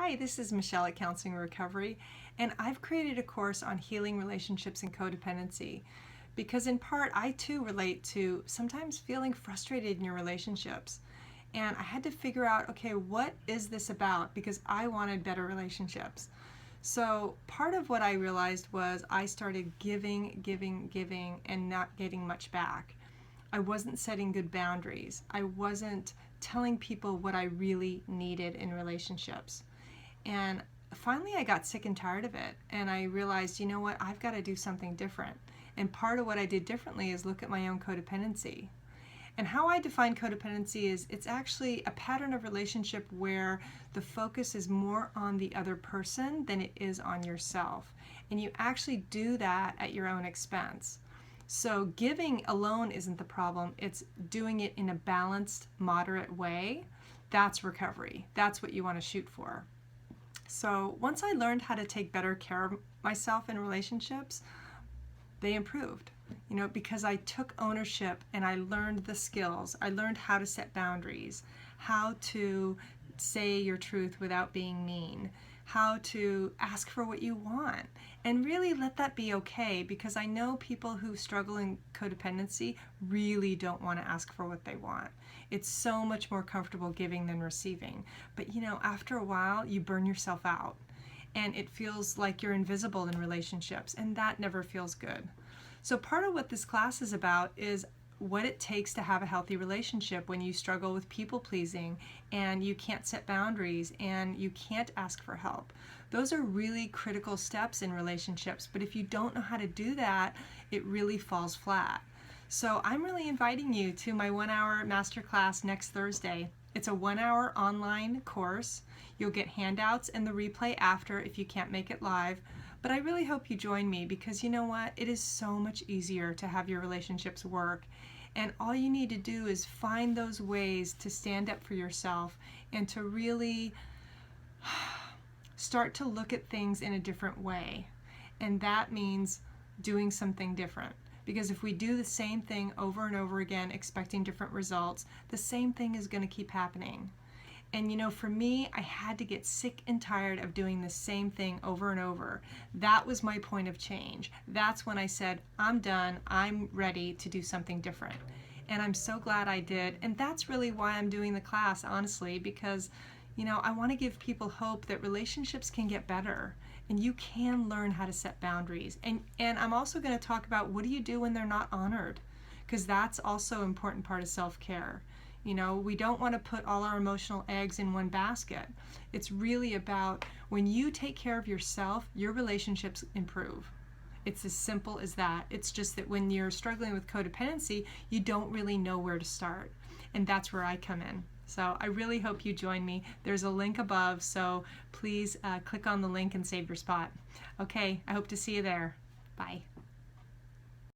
Hi, this is Michelle at Counseling Recovery, and I've created a course on healing relationships and codependency because in part I too relate to sometimes feeling frustrated in your relationships. And I had to figure out, okay, what is this about? Because I wanted better relationships. So part of what I realized was I started giving, and not getting much back. I wasn't setting good boundaries. I wasn't telling people what I really needed in relationships. And finally I got sick and tired of it, and I realized, you know what, I've got to do something different. And part of what I did differently is look at my own codependency. And how I define codependency is it's actually a pattern of relationship where the focus is more on the other person than it is on yourself. And you actually do that at your own expense. So giving alone isn't the problem, it's doing it in a balanced, moderate way. That's recovery. That's what you want to shoot for. So once I learned how to take better care of myself in relationships, they improved. Because I took ownership and I learned the skills. I learned how to set boundaries, how to say your truth without being mean, how to ask for what you want, and really let that be okay, because I know people who struggle in codependency really don't want to ask for what they want. It's so much more comfortable giving than receiving. But after a while, you burn yourself out and it feels like you're invisible in relationships, and that never feels good. So part of what this class is about is what it takes to have a healthy relationship when you struggle with people pleasing and you can't set boundaries and you can't ask for help. Those are really critical steps in relationships, but if you don't know how to do that, it really falls flat. So I'm really inviting you to my 1-hour masterclass next Thursday. It's a 1-hour online course. You'll get handouts and the replay after if you can't make it live. But I really hope you join me, because you know what? It is so much easier to have your relationships work. And all you need to do is find those ways to stand up for yourself and to really start to look at things in a different way. And that means doing something different. Because if we do the same thing over and over again, expecting different results, the same thing is going to keep happening. And for me, I had to get sick and tired of doing the same thing over and over. That was my point of change. That's when I said, I'm done. I'm ready to do something different. And I'm so glad I did. And that's really why I'm doing the class, honestly, because I want to give people hope that relationships can get better and you can learn how to set boundaries. And I'm also going to talk about what do you do when they're not honored, because that's also an important part of self-care. We don't want to put all our emotional eggs in one basket. It's really about when you take care of yourself, your relationships improve. It's as simple as that. It's just that when you're struggling with codependency, you don't really know where to start. And that's where I come in. So I really hope you join me. There's a link above, so please click on the link and save your spot. Okay, I hope to see you there. Bye.